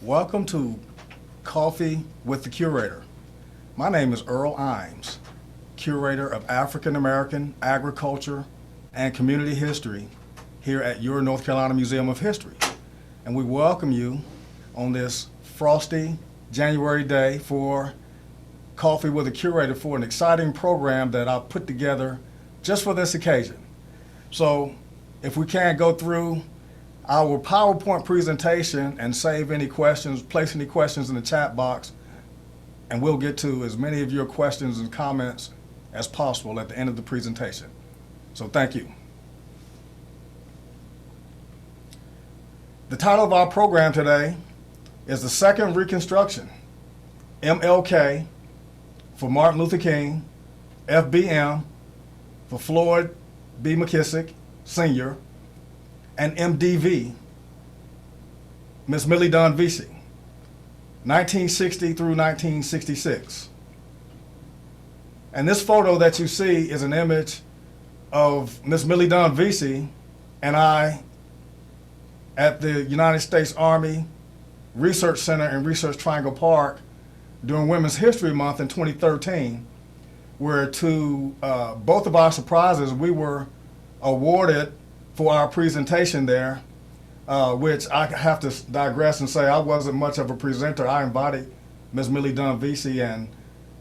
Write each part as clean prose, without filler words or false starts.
Welcome to Coffee with the Curator. My name is Earl Ijames, Curator of African American Agriculture and Community History here at your North Carolina Museum of History. And we welcome you on this frosty January day for Coffee with the Curator for an exciting program that I've put together just for this occasion. So if we can go through our PowerPoint presentation and save any questions, place any questions in the chat box, and we'll get to as many of your questions and comments as possible at the end of the presentation. So thank you. The title of our program today is The Second Reconstruction, MLK for Martin Luther King, FBM for Floyd B. McKissick, Sr., and MDV, Miss Millie Dunn Veasey, 1960 through 1966. And this photo that you see is an image of Miss Millie Dunn Veasey and I at the United States Army Research Center in Research Triangle Park during Women's History Month in 2013, where to both of our surprises, we were awarded for our presentation there, which I have to digress and say I wasn't much of a presenter. I invited Ms. Millie Dunn Veasey, and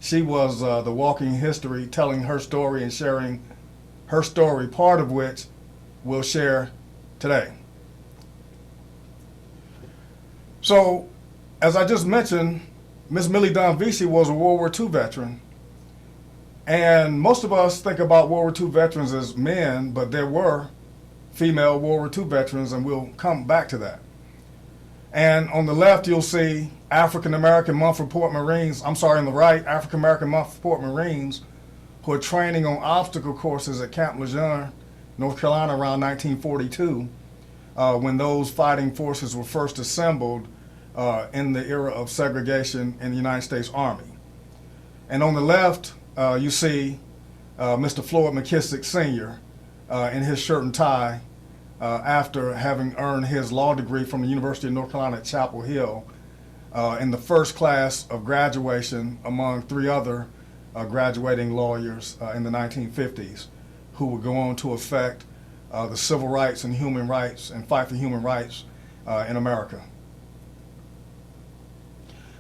she was the walking history, telling her story and sharing her story, part of which we'll share today. So, as I just mentioned, Ms. Millie Dunn Veasey was a World War II veteran, and most of us think about World War II veterans as men, but there were female World War II veterans, and we'll come back to that. And on the left, you'll see African American Montford Marines, on the right, African American Montford Marines who are training on obstacle courses at Camp Lejeune, North Carolina around 1942, when those fighting forces were first assembled in the era of segregation in the United States Army. And on the left, you see Mr. Floyd McKissick, Sr., in his shirt and tie after having earned his law degree from the University of North Carolina at Chapel Hill in the first class of graduation among three other graduating lawyers in the 1950s who would go on to affect the civil rights and human rights and fight for human rights in America.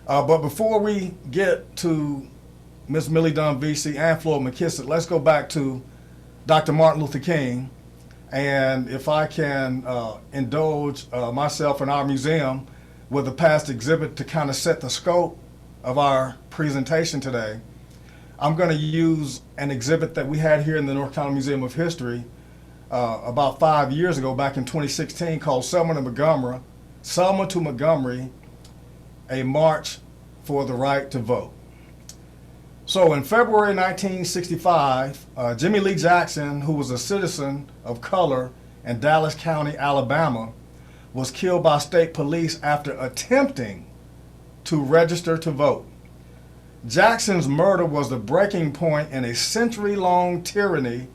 But before we get to Ms. Millie Dunn Veasey and Floyd McKissick, let's go back to Dr. Martin Luther King, and if I can indulge myself and our museum with a past exhibit to kind of set the scope of our presentation today, I'm going to use an exhibit that we had here in the North Carolina Museum of History about 5 years ago, back in 2016, called Selma to Montgomery, a March for the Right to Vote. So in February 1965, Jimmy Lee Jackson, who was a citizen of color in Dallas County, Alabama, was killed by state police after attempting to register to vote. Jackson's murder was the breaking point in a century-long tyranny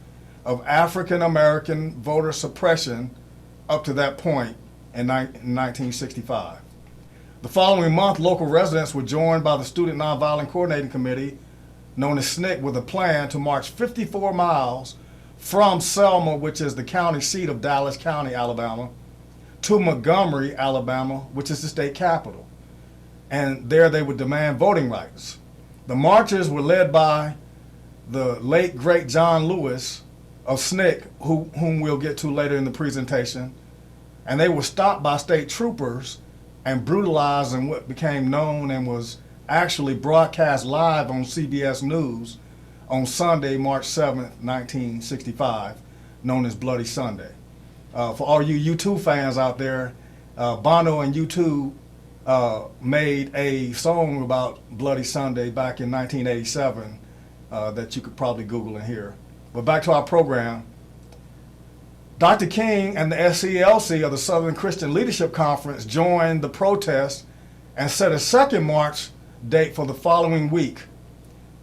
of African American voter suppression up to that point in 1965. The following month, local residents were joined by the Student Nonviolent Coordinating Committee, known as SNCC, with a plan to march 54 miles from Selma, which is the county seat of Dallas County, Alabama, to Montgomery, Alabama, which is the state capital. And there they would demand voting rights. The marchers were led by the late, great John Lewis of SNCC, whom we'll get to later in the presentation. And they were stopped by state troopers and brutalized in what became known and was actually broadcast live on CBS News on Sunday, March 7th, 1965, known as Bloody Sunday. For all you U2 fans out there, Bono and U2 made a song about Bloody Sunday back in 1987 that you could probably Google and hear. But back to our program. Dr. King and the SCLC, of the Southern Christian Leadership Conference, joined the protest and set a second march date for the following week,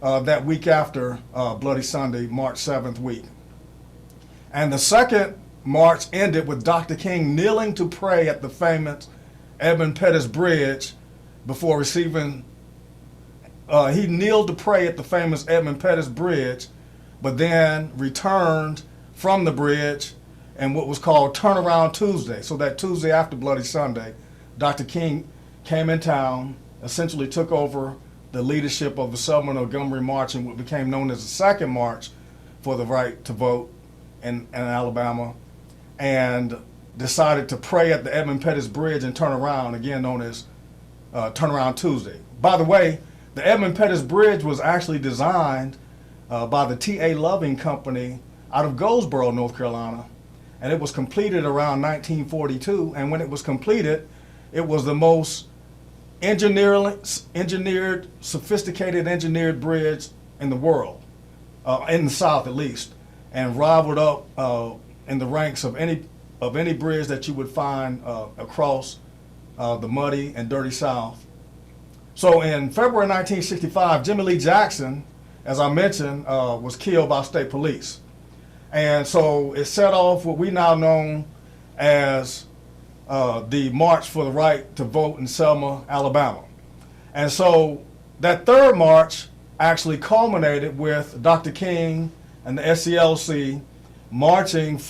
that week after Bloody Sunday, March 7th week. And the second march ended with Dr. King kneeling to pray at the famous Edmund Pettus Bridge before receiving, he kneeled to pray at the famous Edmund Pettus Bridge, but then returned from the bridge in what was called Turnaround Tuesday. So that Tuesday after Bloody Sunday, Dr. King came in town, essentially took over the leadership of the Selma Montgomery March in what became known as the Second March for the right to vote in Alabama, and decided to pray at the Edmund Pettus Bridge and turn around, again known as Turnaround Tuesday. By the way, the Edmund Pettus Bridge was actually designed by the T.A. Loving Company out of Goldsboro, North Carolina, and it was completed around 1942, and when it was completed, it was the most engineered, sophisticated engineered bridge in the world, in the South at least, and rivaled up in the ranks of any bridge that you would find across the muddy and dirty South. So in February 1965, Jimmy Lee Jackson, as I mentioned, was killed by state police. And so it set off what we now know as the March for the Right to Vote in Selma, Alabama. And so that third march actually culminated with Dr. King and the SCLC marching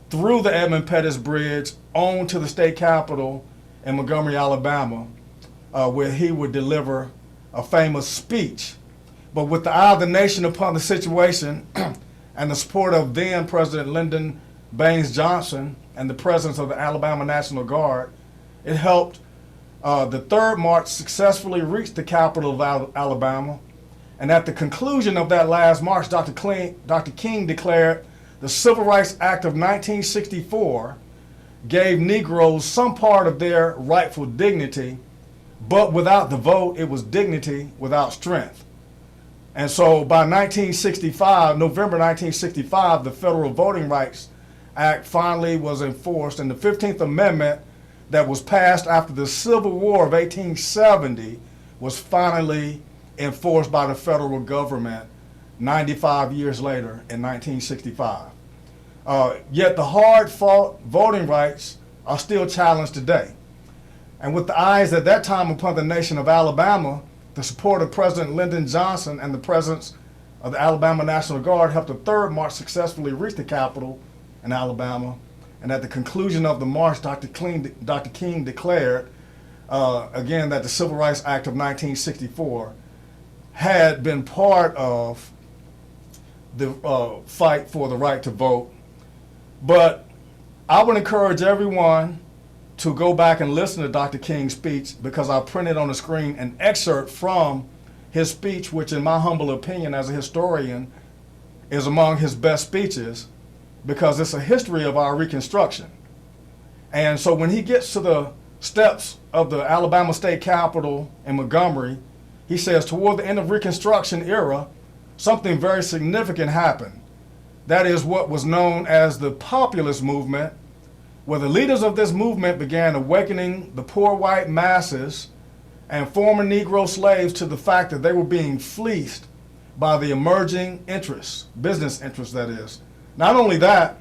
through the Edmund Pettus Bridge on to the state capitol in Montgomery, Alabama, where he would deliver a famous speech. But with the eye of the nation upon the situation and the support of then President Lyndon Baines Johnson and the presence of the Alabama National Guard, it helped the third march successfully reach the capital of Alabama. And at the conclusion of that last march, Dr. King declared the Civil Rights Act of 1964 gave Negroes some part of their rightful dignity, but without the vote, it was dignity without strength. And so by 1965, November 1965, the Federal Voting Rights Act finally was enforced, and the 15th Amendment that was passed after the Civil War of 1870 was finally enforced by the federal government 95 years later in 1965. Yet the hard-fought voting rights are still challenged today. And with the eyes at that time upon the nation of Alabama, the support of President Lyndon Johnson and the presence of the Alabama National Guard helped the third march successfully reach the capital in Alabama. And at the conclusion of the march, Dr. King declared, again, that the Civil Rights Act of 1964 had been part of the fight for the right to vote. But I would encourage everyone to go back and listen to Dr. King's speech, because I printed on the screen an excerpt from his speech, which in my humble opinion as a historian is among his best speeches, because it's a history of our Reconstruction. And so when he gets to the steps of the Alabama State Capitol in Montgomery, he says, toward the end of Reconstruction era, something very significant happened. That is what was known as the populist movement, where the leaders of this movement began awakening the poor white masses and former Negro slaves to the fact that they were being fleeced by the emerging interests, business interests that is. Not only that,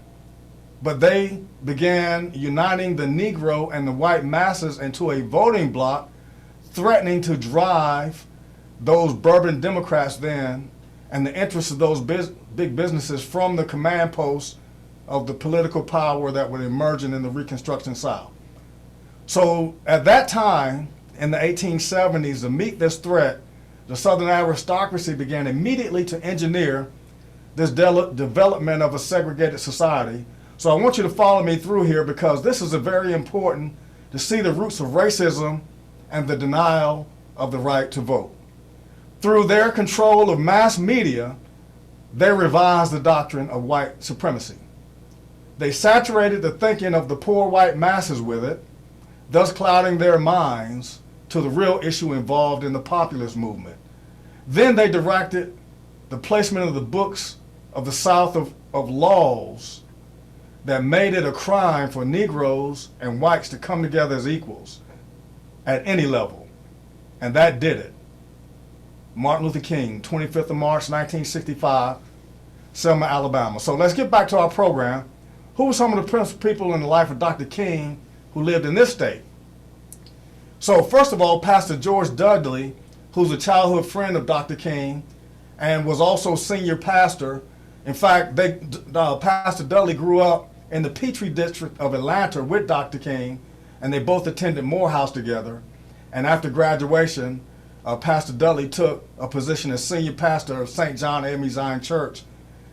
but they began uniting the Negro and the white masses into a voting bloc, threatening to drive those bourbon Democrats then and the interests of those big businesses from the command posts of the political power that were emerging in the Reconstruction South. So at that time, in the 1870s, to meet this threat, the Southern aristocracy began immediately to engineer this development of a segregated society. So I want you to follow me through here, because this is very important to see the roots of racism and the denial of the right to vote. Through their control of mass media, they revised the doctrine of white supremacy. They saturated the thinking of the poor white masses with it, thus clouding their minds to the real issue involved in the populist movement. Then they directed the placement of the books of the South of laws that made it a crime for Negroes and whites to come together as equals at any level. And that did it. Martin Luther King, 25th of March, 1965, Selma, Alabama. So let's get back to our program. Who were some of the principal people in the life of Dr. King who lived in this state? So first of all, Pastor George Dudley, who's a childhood friend of Dr. King and was also senior pastor. In fact, Pastor Dudley grew up in the Petrie district of Atlanta with Dr. King, and they both attended Morehouse together. And after graduation, Pastor Dudley took a position as senior pastor of St. John AME Zion Church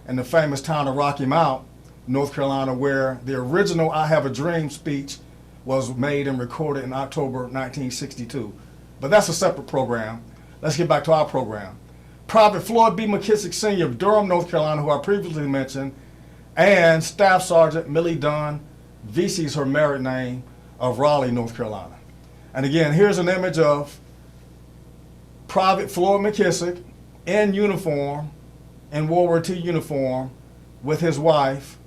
in the famous town of Rocky Mount, North Carolina, where the original I Have a Dream speech was made and recorded in October 1962. But that's a separate program. Let's get back to our program. Private Floyd B. McKissick Sr. of Durham, North Carolina, who I previously mentioned, and Staff Sergeant Millie Dunn Veasey is her married name, of Raleigh, North Carolina. And again, here's an image of Private Floyd McKissick in uniform, in World War II uniform, with his wife,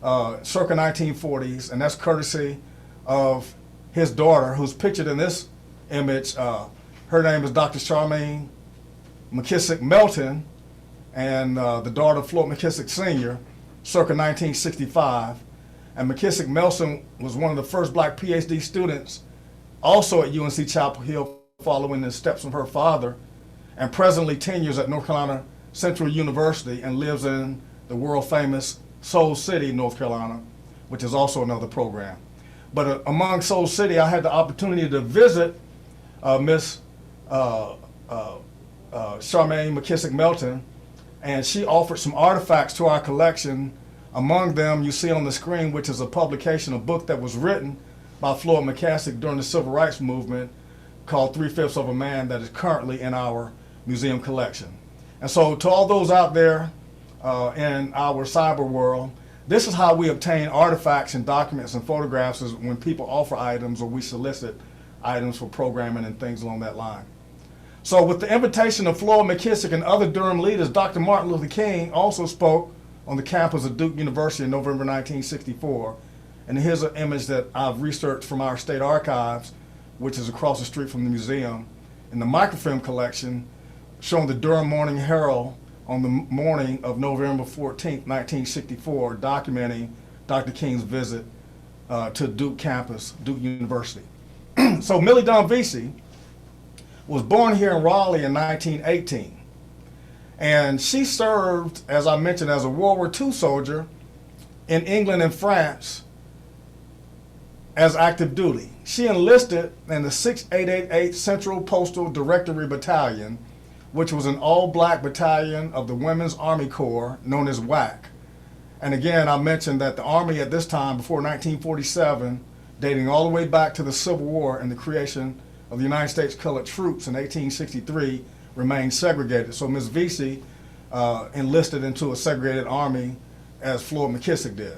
circa 1940s, and that's courtesy of his daughter, who's pictured in this image. Her name is Dr. Charmaine McKissick Melton, and the daughter of Floyd McKissick Sr., circa 1965. And McKissick Melton was one of the first black PhD students also at UNC Chapel Hill, following the steps of her father, and presently tenures at North Carolina Central University and lives in the world-famous Soul City, North Carolina, which is also another program. But among Soul City, I had the opportunity to visit Miss Charmaine McKissick Melton, and she offered some artifacts to our collection. Among them, you see on the screen, which is a publication, a book that was written by Floyd McKissick during the Civil Rights Movement, called 3/5 of a Man, that is currently in our museum collection. And so to all those out there in our cyber world, this is how we obtain artifacts and documents and photographs, is when people offer items or we solicit items for programming and things along that line. So with the invitation of Floyd McKissick and other Durham leaders, Dr. Martin Luther King also spoke on the campus of Duke University in November 1964. And here's an image that I've researched from our state archives, which is across the street from the museum, in the microfilm collection, showing the Durham Morning Herald on the morning of November 14th, 1964, documenting Dr. King's visit to Duke campus, Duke University. So Millie Dunn Veasey was born here in Raleigh in 1918. And she served, as I mentioned, as a World War II soldier in England and France as active duty. She enlisted in the 6888 Central Postal Directory Battalion, which was an all-black battalion of the Women's Army Corps, known as WAC. And again, I mentioned that the Army at this time, before 1947, dating all the way back to the Civil War and the creation of the United States Colored Troops in 1863, remained segregated. So Ms. Veasey enlisted into a segregated army, as Floyd McKissick did.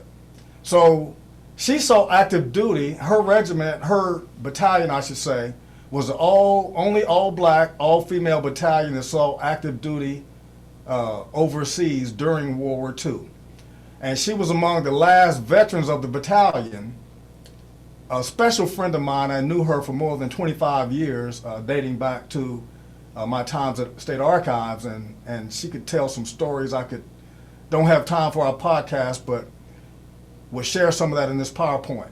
So she saw active duty. Her regiment, her battalion, I should say, was the only all-black, all-female battalion that saw active duty overseas during World War II. And she was among the last veterans of the battalion. A special friend of mine, I knew her for more than 25 years, dating back to my times at State Archives, and she could tell some stories. Don't have time for our podcast, but we'll share some of that in this PowerPoint.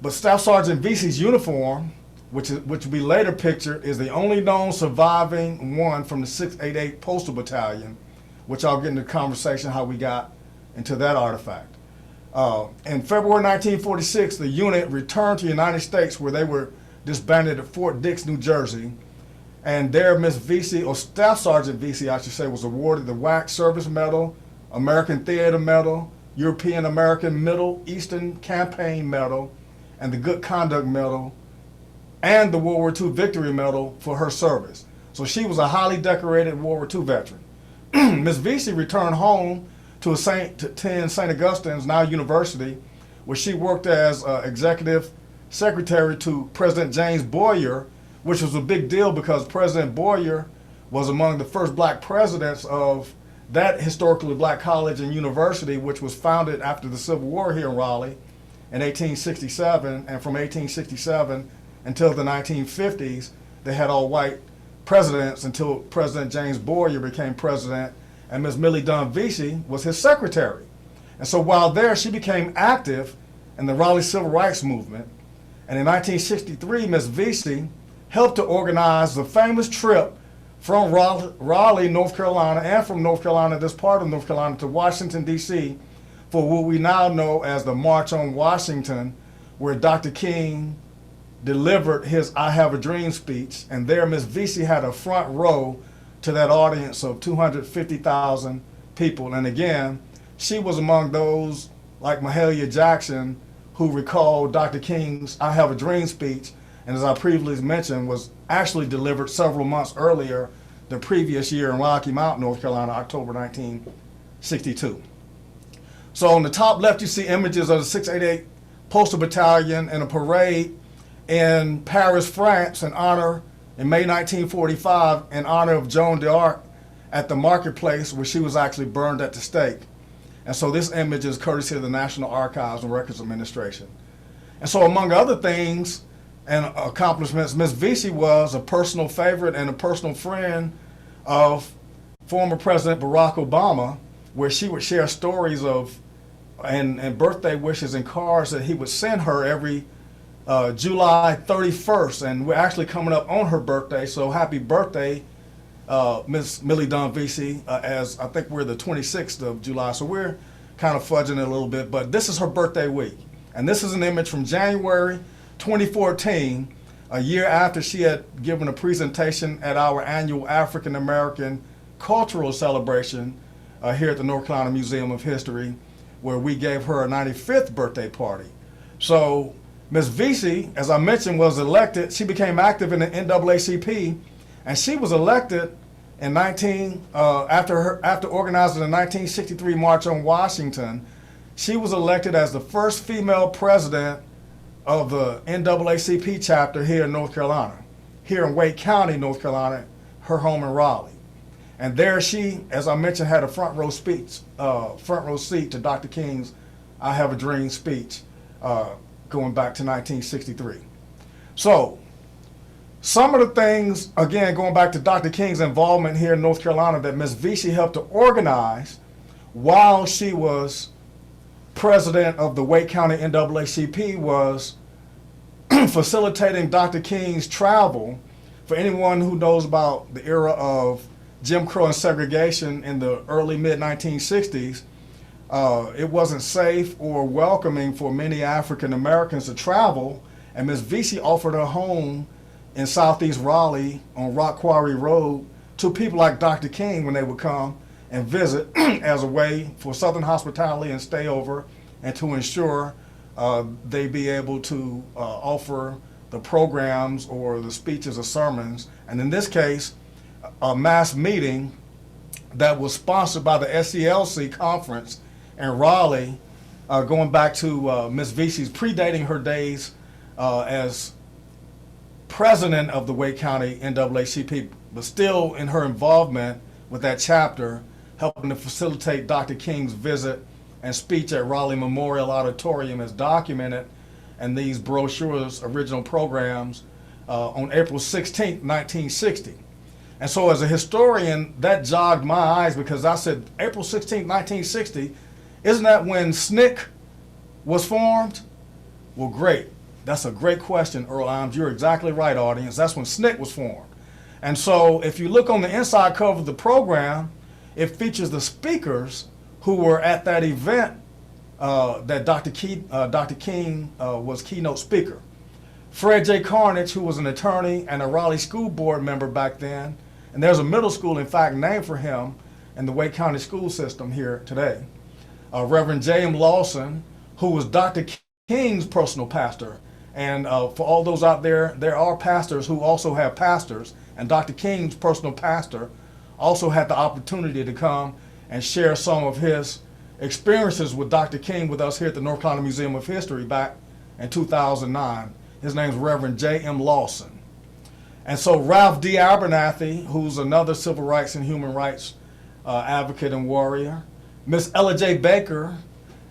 But Staff Sergeant Veasey's uniform, which will be later pictured, is the only known surviving one from the 688 Postal Battalion, which I'll get into the conversation how we got into that artifact. In February 1946, the unit returned to the United States, where they were disbanded at Fort Dix, New Jersey. And there, Ms. Veasey, or Staff Sergeant Veasey, I should say, was awarded the WAC Service Medal, American Theater Medal, European American Middle Eastern Campaign Medal, and the Good Conduct Medal, and the World War II Victory Medal for her service. So she was a highly decorated World War II veteran. Ms. Veasey returned home to attend St. Augustine's, now university, where she worked as executive secretary to President James Boyer, which was a big deal because President Boyer was among the first black presidents of that historically black college and university, which was founded after the Civil War here in Raleigh in 1867. And from 1867 until the 1950s, they had all white presidents until President James Boyer became president, and Ms. Millie Dunn Veasey was his secretary. And so while there, she became active in the Raleigh Civil Rights Movement. And in 1963, Ms. Veasey helped to organize the famous trip from Raleigh, North Carolina, and from North Carolina, this part of North Carolina, to Washington, D.C., for what we now know as the March on Washington, where Dr. King delivered his I Have a Dream speech. And there, Ms. Veasey had a front row to that audience of 250,000 people. And again, she was among those, like Mahalia Jackson, who recalled Dr. King's I Have a Dream speech, and as I previously mentioned, was actually delivered several months earlier the previous year in Rocky Mount, North Carolina, October 1962. So on the top left, you see images of the 688 Postal Battalion in a parade in Paris, France, in May 1945, in honor of Joan d'Arc at the marketplace where she was actually burned at the stake. And so this image is courtesy of the National Archives and Records Administration. And so among other things and accomplishments, Ms. Veasey was a personal favorite and a personal friend of former President Barack Obama, where she would share stories of and birthday wishes and cards that he would send her every July 31st. And we're actually coming up on her birthday, so happy birthday, Miss Millie Dunn Veasey, as I think we're the 26th of July, so we're kind of fudging it a little bit, but this is her birthday week. And this is an image from January 2014, a year after she had given a presentation at our annual African American Cultural Celebration here at the North Carolina Museum of History, where we gave her a 95th birthday party. So Ms. Veasey, as I mentioned, was elected. She became active in the NAACP, and she was elected in after organizing the 1963 March on Washington. She was elected as the first female president of the NAACP chapter here in North Carolina, here in Wake County, North Carolina, her home in Raleigh. And there she, as I mentioned, had a front row seat to Dr. King's I Have a Dream speech going back to 1963. So some of the things, again, going back to Dr. King's involvement here in North Carolina that Ms. Veasey helped to organize while she was president of the Wake County NAACP, was facilitating Dr. King's travel. For anyone who knows about the era of Jim Crow and segregation in the early mid-1960s, it wasn't safe or welcoming for many African Americans to travel, and Ms. Veasey offered her home in southeast Raleigh on Rock Quarry Road to people like Dr. King when they would come and visit as a way for Southern hospitality and stay over, and to ensure they be able to offer the programs or the speeches or sermons. And in this case, a mass meeting that was sponsored by the SCLC conference in Raleigh, going back to Ms. Veasey's predating her days as president of the Wake County NAACP, but still in her involvement with that chapter, helping to facilitate Dr. King's visit and speech at Raleigh Memorial Auditorium as documented in these brochures, original programs, on April 16, 1960. And so as a historian, that jogged my eyes, because I said, April 16, 1960, isn't that when SNCC was formed? Well, great. That's a great question, Earl Ijames. You're exactly right, audience. That's when SNCC was formed. And so if you look on the inside cover of the program, it features the speakers who were at that event that Dr. King was keynote speaker. Fred J. Carnage, who was an attorney and a Raleigh School Board member back then, and there's a middle school, in fact, named for him in the Wake County school system here today. Reverend J.M. Lawson, who was Dr. King's personal pastor. And for all those out there, there are pastors who also have pastors, and Dr. King's personal pastor also had the opportunity to come and share some of his experiences with Dr. King with us here at the North Carolina Museum of History back in 2009. His name's Reverend J.M. Lawson. And so Ralph D. Abernathy, who's another civil rights and human rights advocate and warrior. Miss Ella J. Baker,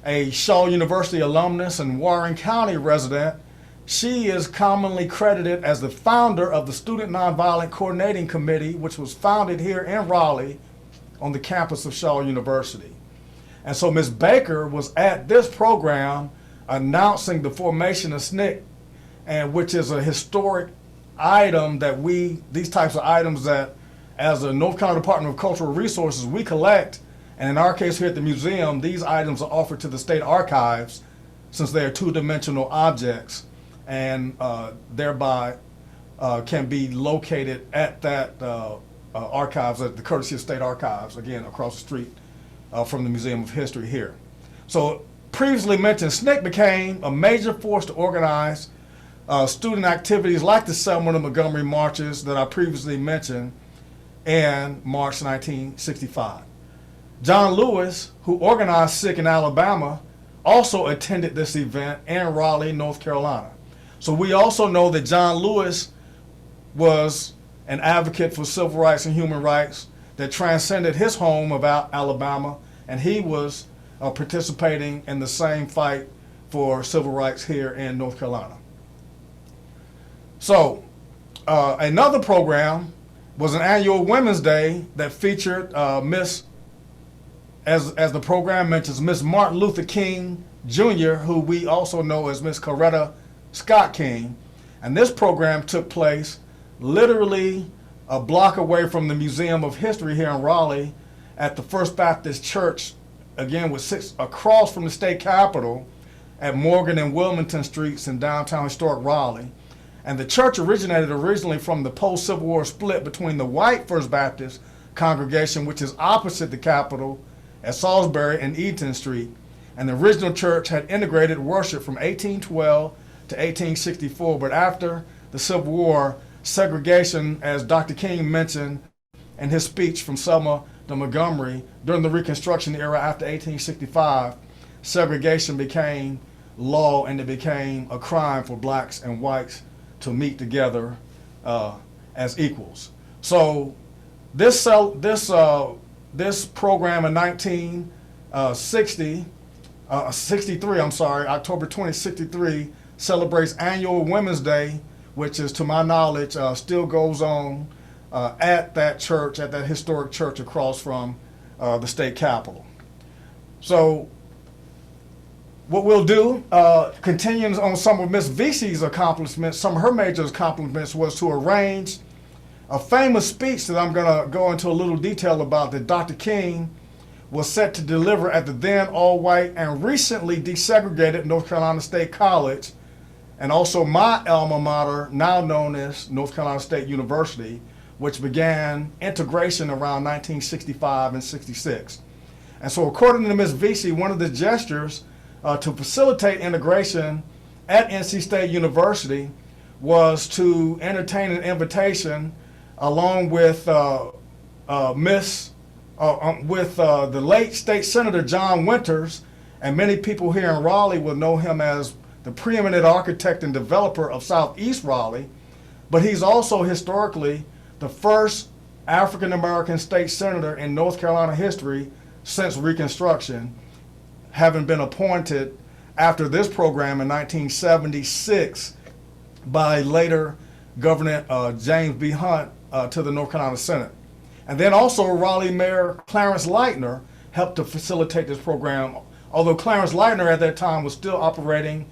a Shaw University alumnus and Warren County resident. She is commonly credited as the founder of the Student Nonviolent Coordinating Committee, which was founded here in Raleigh on the campus of Shaw University. And so Ms. Baker was at this program announcing the formation of SNCC and which is a historic item that these types of items that, as the North Carolina Department of Cultural Resources, we collect, and in our case here at the museum, these items are offered to the state archives since they are two-dimensional objects, and thereby can be located at that archives, at the courtesy of state archives, again, across the street from the Museum of History here. So previously mentioned, SNCC became a major force to organize student activities like the Selma and Montgomery marches that I previously mentioned in March 1965. John Lewis, who organized SNCC in Alabama, also attended this event in Raleigh, North Carolina. So we also know that John Lewis was an advocate for civil rights and human rights that transcended his home of Alabama, and he was participating in the same fight for civil rights here in North Carolina. So another program was an annual Women's Day that featured as the program mentions, Miss Martin Luther King Jr., who we also know as Miss Coretta Scott King. And this program took place literally a block away from the Museum of History here in Raleigh at the First Baptist Church, again, across from the state capitol at Morgan and Wilmington Streets in downtown historic Raleigh. And the church originated originally from the post-Civil War split between the white First Baptist congregation, which is opposite the capitol at Salisbury and Eaton Street. And the original church had integrated worship from 1812 to 1864, but after the Civil War, segregation, as Dr. King mentioned in his speech from Selma to Montgomery, during the Reconstruction era after 1865, segregation became law and it became a crime for blacks and whites to meet together as equals. So this program in 1963, October 2063, celebrates annual Women's Day, which is, to my knowledge, still goes on at that church, at that historic church across from the state capitol. So what we'll do, continuing on some of Miss Veasey's accomplishments, some of her major accomplishments was to arrange a famous speech that I'm going to go into a little detail about, that Dr. King was set to deliver at the then all-white and recently desegregated North Carolina State College, and also my alma mater, now known as North Carolina State University, which began integration around 1965 and 66. And so according to Ms. Veasey, one of the gestures to facilitate integration at NC State University was to entertain an invitation along with the late State Senator John Winters, and many people here in Raleigh will know him as the preeminent architect and developer of Southeast Raleigh, but he's also historically the first African-American state senator in North Carolina history since Reconstruction, having been appointed after this program in 1976 by later Governor James B. Hunt to the North Carolina Senate. And then also Raleigh Mayor Clarence Leitner helped to facilitate this program, although Clarence Leitner at that time was still operating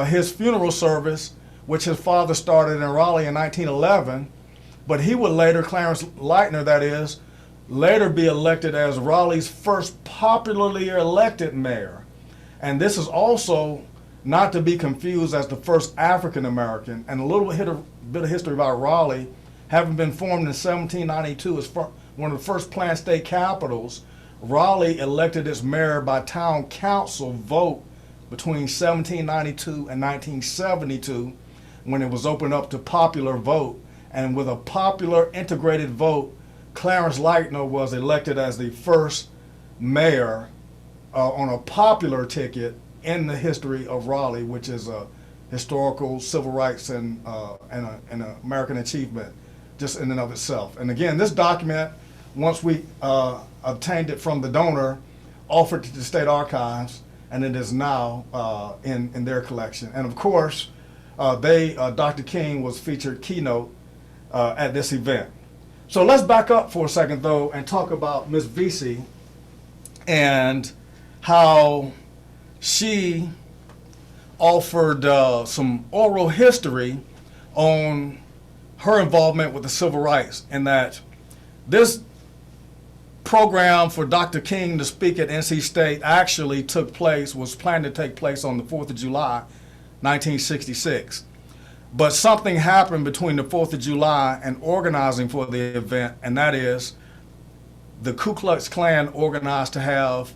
his funeral service, which his father started in Raleigh in 1911, but he would later, Clarence Leitner that is, later be elected as Raleigh's first popularly elected mayor. And this is also not to be confused as the first African American. And a little bit of history about Raleigh, having been formed in 1792 as one of the first planned state capitals, Raleigh elected its mayor by town council vote between 1792 and 1972, when it was opened up to popular vote. And with a popular integrated vote, Clarence Leitner was elected as the first mayor on a popular ticket in the history of Raleigh, which is a historical civil rights and an American achievement just in and of itself. And again, this document, once we obtained it from the donor, offered to the state archives, and it is now in their collection. And of course, Dr. King was featured keynote at this event. So let's back up for a second, though, and talk about Ms. Veasey and how she offered some oral history on her involvement with the civil rights, and that this program for Dr. King to speak at NC State actually was planned to take place on the 4th of July, 1966. But something happened between the 4th of July and organizing for the event, and that is the Ku Klux Klan organized to have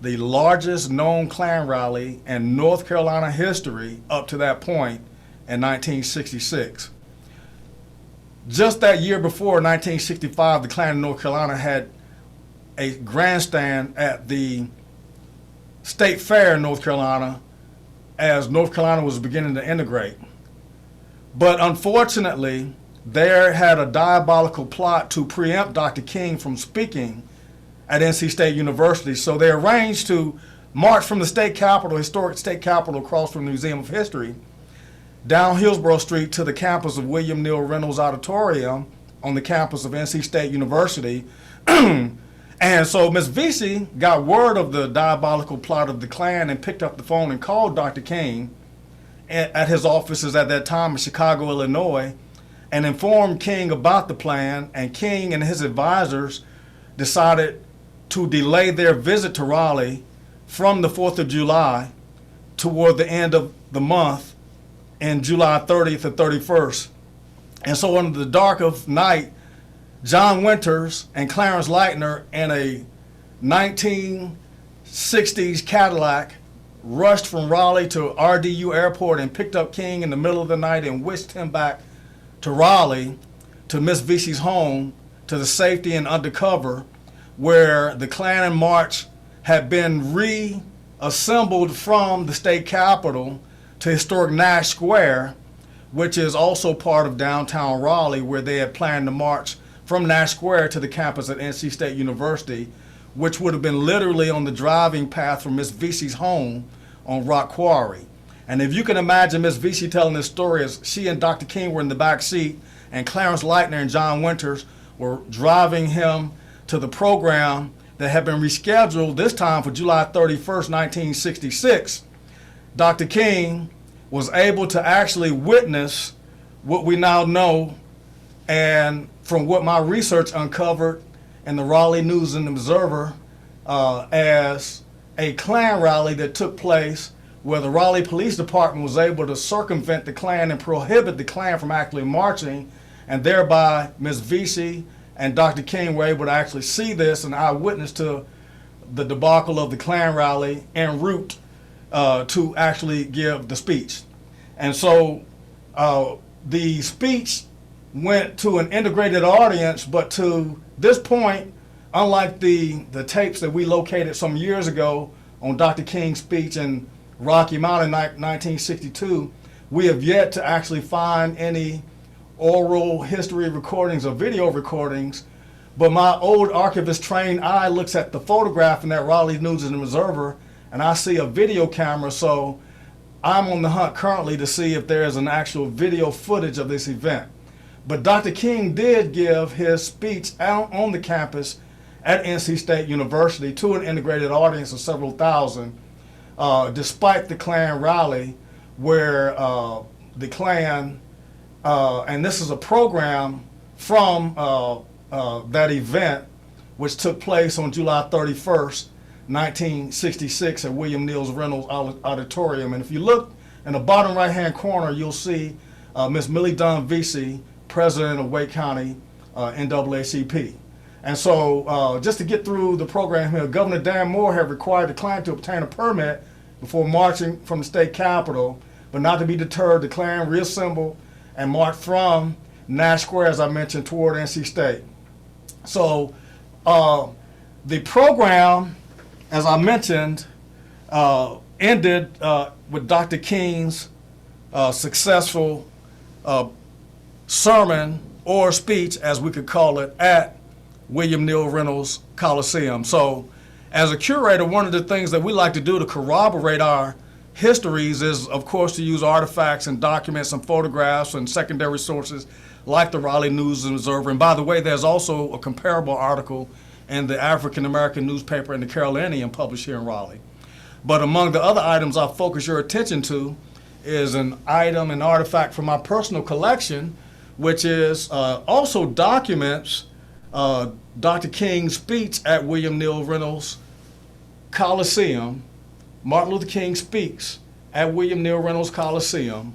the largest known Klan rally in North Carolina history up to that point in 1966. Just that year before, 1965, the Klan in North Carolina had a grandstand at the State Fair in North Carolina as North Carolina was beginning to integrate. But unfortunately, they had a diabolical plot to preempt Dr. King from speaking at NC State University. So they arranged to march from the state capitol, historic state capitol across from the Museum of History, down Hillsborough Street to the campus of William Neal Reynolds Auditorium on the campus of NC State University. And so Ms. Veasey got word of the diabolical plot of the Klan and picked up the phone and called Dr. King at his offices at that time in Chicago, Illinois, and informed King about the plan. And King and his advisors decided to delay their visit to Raleigh from the 4th of July toward the end of the month in July 30th or 31st. And so in the dark of night, John Winters and Clarence Leitner in a 1960s Cadillac rushed from Raleigh to RDU Airport and picked up King in the middle of the night and whisked him back to Raleigh, to Miss Veasey's home, to the safety and undercover, where the Klan march had been reassembled from the state capitol to historic Nash Square, which is also part of downtown Raleigh, where they had planned to march from Nash Square to the campus at NC State University, which would have been literally on the driving path from Miss Veasey's home on Rock Quarry. And if you can imagine Miss Veasey telling this story as she and Dr. King were in the back seat and Clarence Leitner and John Winters were driving him to the program that had been rescheduled this time for July 31st, 1966, Dr. King was able to actually witness what we now know, and from what my research uncovered in the Raleigh News and Observer, as a Klan rally that took place where the Raleigh Police Department was able to circumvent the Klan and prohibit the Klan from actually marching, and thereby Ms. Veasey and Dr. King were able to actually see this and eyewitness to the debacle of the Klan rally en route to actually give the speech. And so the speech went to an integrated audience, but to this point, unlike the tapes that we located some years ago on Dr. King's speech in Rocky Mount in 1962, we have yet to actually find any oral history recordings or video recordings. But my old archivist trained eye looks at the photograph in that Raleigh News and Observer, and I see a video camera, so I'm on the hunt currently to see if there is an actual video footage of this event. But Dr. King did give his speech out on the campus at NC State University to an integrated audience of several thousand, despite the Klan rally, where the Klan, and this is a program from that event, which took place on July 31st, 1966 at William Neal Reynolds Auditorium. And if you look in the bottom right-hand corner, you'll see Miss Millie Dunn Veasey, president of Wake County NAACP. And so just to get through the program here, Governor Dan Moore had required the Klan to obtain a permit before marching from the state capitol, but not to be deterred, the Klan reassembled and marched from Nash Square, as I mentioned, toward NC State. So the program, as I mentioned, ended with Dr. King's successful sermon or speech, as we could call it, at William Neal Reynolds Coliseum. So as a curator, one of the things that we like to do to corroborate our histories is, of course, to use artifacts and documents and photographs and secondary sources like the Raleigh News and Observer. And by the way, there's also a comparable article in the African American newspaper in the Carolinian published here in Raleigh. But among the other items I'll focus your attention to is an item, an artifact from my personal collection, which is also documents Dr. King's speech at William Neal Reynolds Coliseum. Martin Luther King speaks at William Neal Reynolds Coliseum,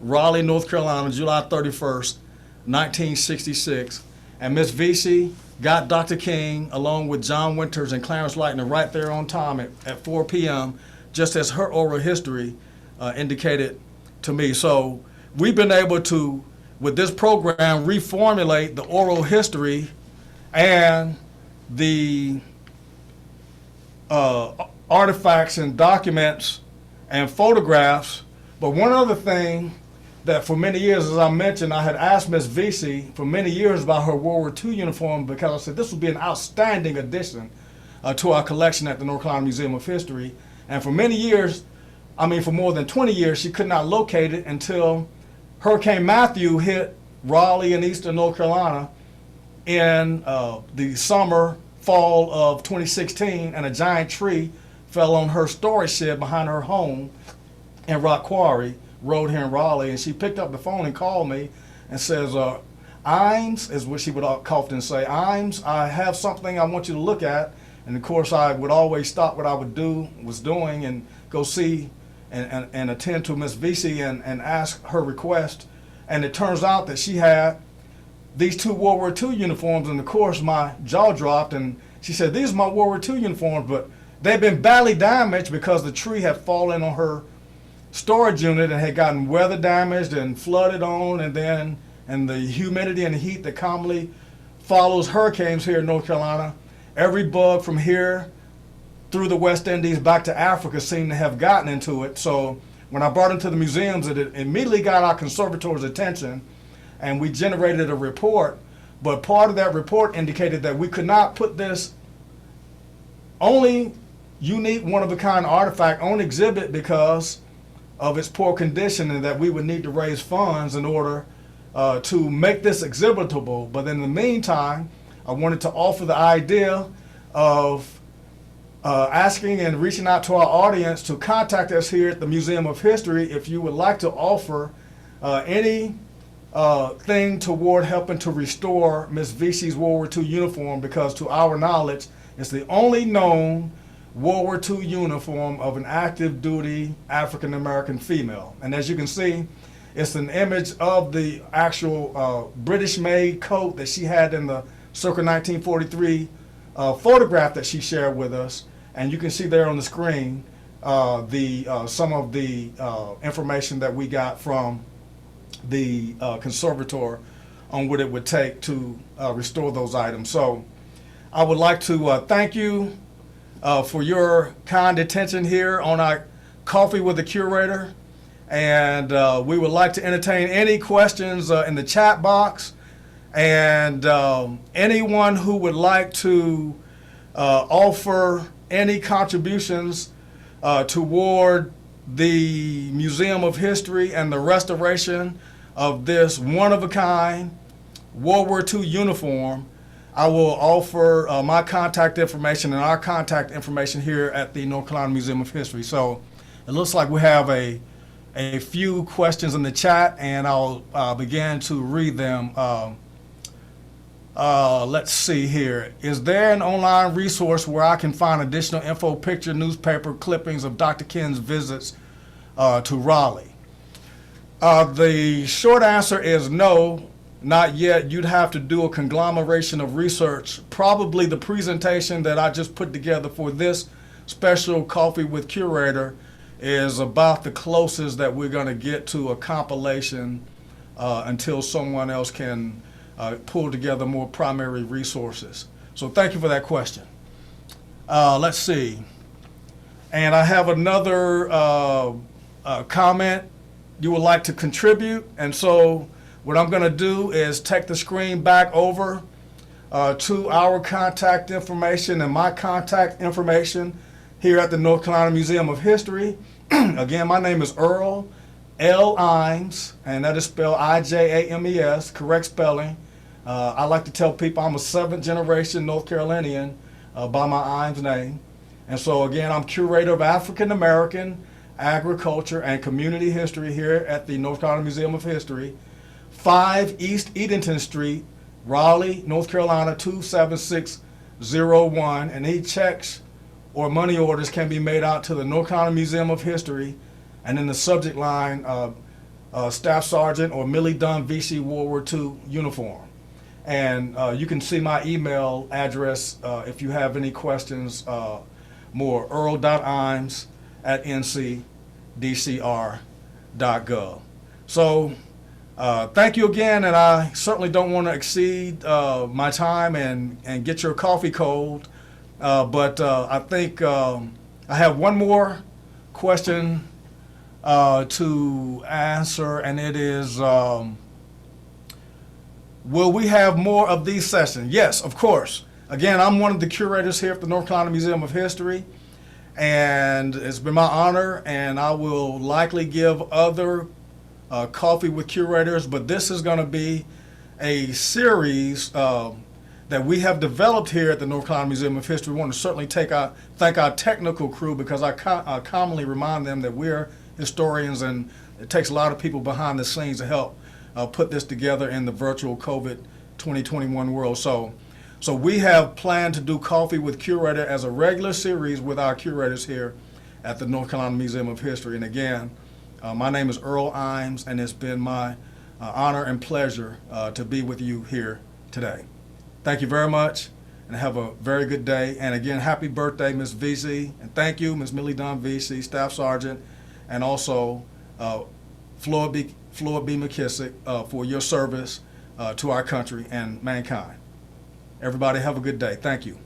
Raleigh, North Carolina, July 31st, 1966. And Ms. Veasey got Dr. King, along with John Winters and Clarence Lightner, right there on time at 4 p.m., just as her oral history indicated to me. So we've been able to, with this program, reformulate the oral history and the artifacts and documents and photographs. But one other thing that for many years, as I mentioned, I had asked Ms. Veasey for many years about her World War II uniform, because I said this would be an outstanding addition to our collection at the North Carolina Museum of History. And for many years, for more than 20 years, she could not locate it until Hurricane Matthew hit Raleigh and eastern North Carolina in the fall of 2016, and a giant tree fell on her storage shed behind her home in Rock Quarry Road here in Raleigh. And she picked up the phone and called me and says, Ijames, is what she would often say, Ijames, I have something I want you to look at. And of course, I would always stop what I was doing and go see and attend to Ms. Veasey and ask her request. And it turns out that she had these two World War II uniforms, and of course my jaw dropped, and she said, these are my World War II uniforms, but they've been badly damaged because the tree had fallen on her storage unit and had gotten weather damaged and flooded on, and the humidity and the heat that commonly follows hurricanes here in North Carolina. Every bug from here through the West Indies back to Africa seemed to have gotten into it. So when I brought it to the museums, it immediately got our conservator's attention, and we generated a report. But part of that report indicated that we could not put this only unique, one-of-a-kind artifact on exhibit because of its poor condition, and that we would need to raise funds in order to make this exhibitable. But in the meantime, I wanted to offer the idea of asking and reaching out to our audience to contact us here at the Museum of History if you would like to offer any thing toward helping to restore Ms. Veasey's World War II uniform, because to our knowledge, it's the only known World War II uniform of an active duty African American female. And as you can see, it's an image of the actual British-made coat that she had in the circa 1943 photograph that she shared with us. And you can see there on the screen some of the information that we got from the conservator on what it would take to restore those items. So I would like to thank you for your kind attention here on our Coffee with the Curator. And we would like to entertain any questions in the chat box. And anyone who would like to offer any contributions toward the Museum of History and the restoration of this one-of-a-kind World War II uniform, I will offer my contact information and our contact information here at the North Carolina Museum of History. So it looks like we have a few questions in the chat, and I'll begin to read them. Let's see here. Is there an online resource where I can find additional info, picture, newspaper clippings of Dr. King's visits to Raleigh? The short answer is no, not yet. You'd have to do a conglomeration of research. Probably the presentation that I just put together for this special Coffee with Curator is about the closest that we're going to get to a compilation until someone else can pull together more primary resources. So thank you for that question. Let's see. And I have another comment you would like to contribute. And so what I'm going to do is take the screen back over to our contact information and my contact information here at the North Carolina Museum of History. Again, my name is Earl, L. Ijames, and that is spelled I-J-A-M-E-S, correct spelling. I like to tell people I'm a 7th generation North Carolinian by my Ijames name. And so again, I'm curator of African American agriculture and community history here at the North Carolina Museum of History, 5 East Edenton Street, Raleigh, North Carolina 27601. And any checks or money orders can be made out to the North Carolina Museum of History, and in the subject line, Staff Sergeant or Millie Dunn Veasey World War II uniform. And you can see my email address if you have any questions more, earl.imes@ncdcr.gov. So thank you again, and I certainly don't want to exceed my time and get your coffee cold, but I think I have one more question to answer, and it is, will we have more of these sessions? Yes, of course. Again, I'm one of the curators here at the North Carolina Museum of History, and it's been my honor, and I will likely give other coffee with curators, but this is going to be a series that we have developed here at the North Carolina Museum of History. We want to certainly thank our technical crew, because I commonly remind them that we're historians, and it takes a lot of people behind the scenes to help put this together in the virtual COVID 2021 world. So we have planned to do Coffee with Curator as a regular series with our curators here at the North Carolina Museum of History. And again, my name is Earl Ijames, and it's been my honor and pleasure to be with you here today. Thank you very much, and have a very good day. And again, happy birthday, Ms. Veasey, and thank you, Ms. Millie Dunn Veasey, Staff Sergeant, and also Floyd B. McKissick for your service to our country and mankind. Everybody have a good day. Thank you.